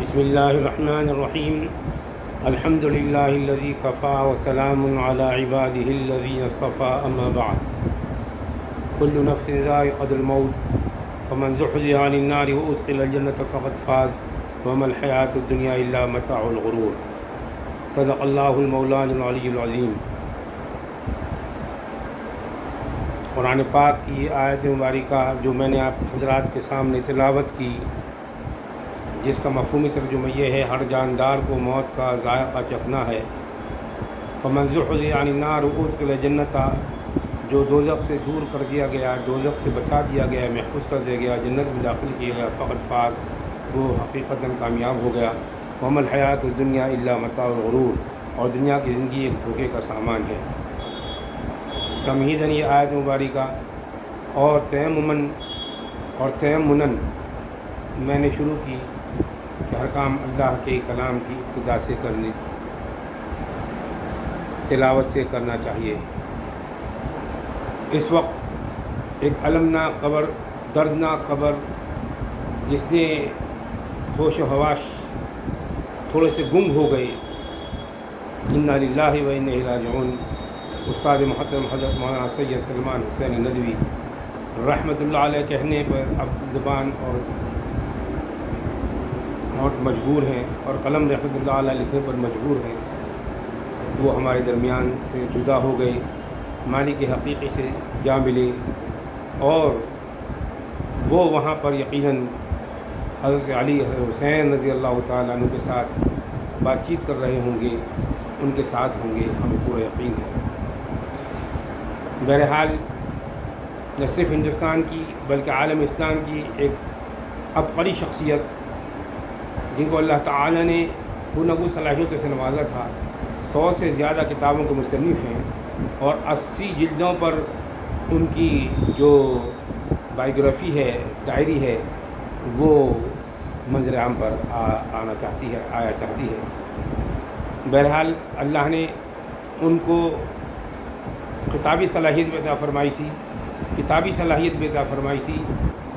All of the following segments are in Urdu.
بسم اللہ الرحمن الرحیم الحمد للہ الذی کفا وسلام علی عباده الذین اصطفى اما بعد کل نفس ذائقۃ الموت فمن زحزح عن النار وادخل الجنة فقد فاز وما الحیاۃ الدنیا الا متاع الغرور صدق اللہ المولان العلی العظیم۔ قرآن پاک کی آیت مبارکہ جو میں نے آپ حضرات کے سامنے تلاوت کی، جس کا مفہومی ترجمہ یہ ہے ہر جاندار کو موت کا ذائقہ چکھنا ہے۔ فمن زحزح عن النار وادخل الجنة، جو دوزخ سے دور کر دیا گیا، دوزخ سے بچا دیا گیا، محفوظ کر دیا گیا، جنت میں داخل کیا گیا، فقد فاز، وہ حقیقتاً کامیاب ہو گیا۔ وما الحیاۃ الدنیا الا متاع الغرور، اور دنیا کی زندگی ایک دھوکے کا سامان ہے۔ تمہیداً یہ آیت مبارکہ اور تیمناً میں نے شروع کی کہ ہر کام اللہ کے کلام کی ابتدا سے کرنے، تلاوت سے کرنا چاہیے۔ اس وقت ایک المناک قبر، دردناک قبر، جس نے ہوش و حواس تھوڑے سے گم ہو گئے، انا للہ و انا الیہ راجعون، استاد محترم حضرت مولانا سید سلمان حسین ندوی رحمۃ اللہ علیہ کہنے پر اب زبان اور ہونٹ مجبور ہیں اور قلم رحمۃ اللہ علیہ لکھنے پر مجبور ہیں۔ وہ ہمارے درمیان سے جدا ہو گئے، مالک حقیقی سے جا ملے، اور وہ وہاں پر یقیناً حضرت علی حضرت حسین رضی اللہ تعالیٰ عنہ کے ساتھ بات چیت کر رہے ہوں گے، ان کے ساتھ ہوں گے، ہمیں پورا یقین ہے۔ بہرحال نہ صرف ہندوستان کی بلکہ عالم اسلام کی ایک عبقری شخصیت، جن کو اللہ تعالیٰ نے گوناگوں صلاحیتوں سے نوازا تھا، 100 سے زیادہ کتابوں کے مصنف ہیں، اور 80 جلدوں پر ان کی جو بائیوگرافی ہے، ڈائری ہے، وہ منظر عام پر آیا چاہتی ہے۔ بہرحال اللہ نے ان کو کتابی صلاحیت بھی عطا فرمائی تھی، کتابی صلاحیت بھی عطا فرمائی تھی،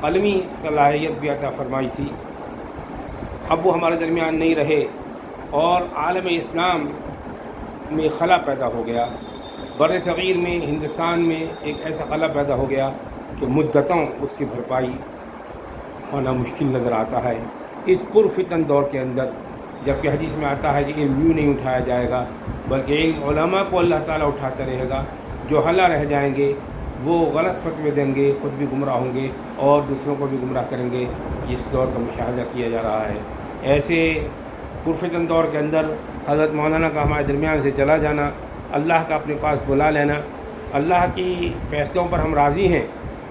قلمی صلاحیت بھی عطا فرمائی تھی۔ اب وہ ہمارے درمیان نہیں رہے، اور عالم اسلام میں خلا پیدا ہو گیا، بر صغیر میں، ہندوستان میں ایک ایسا خلا پیدا ہو گیا کہ مدتوں اس کی بھرپائی ہونا مشکل نظر آتا ہے اس پرفتن دور کے اندر، جبکہ حدیث میں آتا ہے کہ علم یوں نہیں اٹھایا جائے گا، بلکہ علم علماء کو اللہ تعالیٰ اٹھاتا رہے گا۔ جو ہلا رہ جائیں گے وہ غلط فتوے دیں گے، خود بھی گمراہ ہوں گے اور دوسروں کو بھی گمراہ کریں گے۔ اس دور کا مشاہدہ کیا جا رہا ہے۔ ایسے پرفتن دور کے اندر حضرت مولانا کا ہمارے درمیان سے چلا جانا، اللہ کا اپنے پاس بلا لینا، اللہ کی فیصلوں پر ہم راضی ہیں،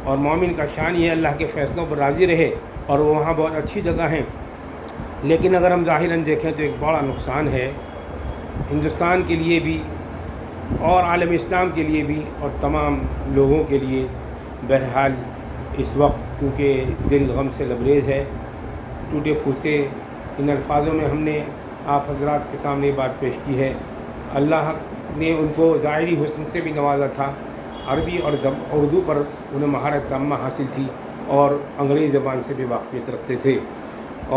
اور مومن کا شان یہ اللہ کے فیصلوں پر راضی رہے، اور وہ وہاں بہت اچھی جگہ ہیں۔ لیکن اگر ہم ظاہراً دیکھیں تو ایک بڑا نقصان ہے ہندوستان کے لیے بھی، اور عالم اسلام کے لیے بھی، اور تمام لوگوں کے لیے۔ بہرحال اس وقت کیونکہ دل غم سے لبریز ہے، ٹوٹے پھوٹے ان الفاظوں میں ہم نے آپ حضرات کے سامنے یہ بات پیش کی ہے۔ اللہ نے ان کو ظاہری حسن سے بھی نوازا تھا، عربی اور اردو پر انہیں مہارت تامہ حاصل تھی، اور انگریزی زبان سے بھی واقفیت رکھتے تھے،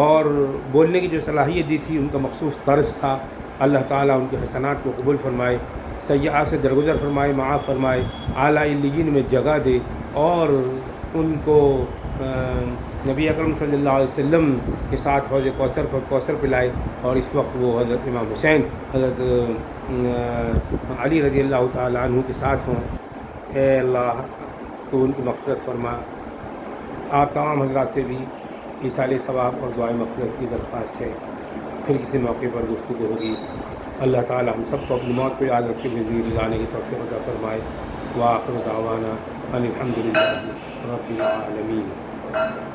اور بولنے کی جو صلاحیت دی تھی ان کا مخصوص طرز تھا۔ اللہ تعالیٰ ان کے حسنات کو قبول فرمائے، سیئات سے درگزر فرمائے، معاف فرمائے، اعلیٰ علیین میں جگہ دے، اور ان کو نبی اکرم صلی اللہ علیہ وسلم کے ساتھ حوض کوثر پلائے، اور اس وقت وہ حضرت امام حسین، حضرت علی رضی اللہ تعالیٰ عنہ کے ساتھ ہوں۔ اے اللہ تو ان کی مغفرت فرما۔ آپ تمام حضرات سے بھی ایصال ثواب اور دعائے مغفرت کی درخواست ہے۔ پھر کسی موقع پر گفتگو ہوگی۔ اللہ تعالی ہم سب کو اپنی موت کو یاد رکھتے ہوئے زندگی گزارنے کی توفیق عطا فرمائے۔ وآخر دعوانا ان الحمد للہ رب العالمین۔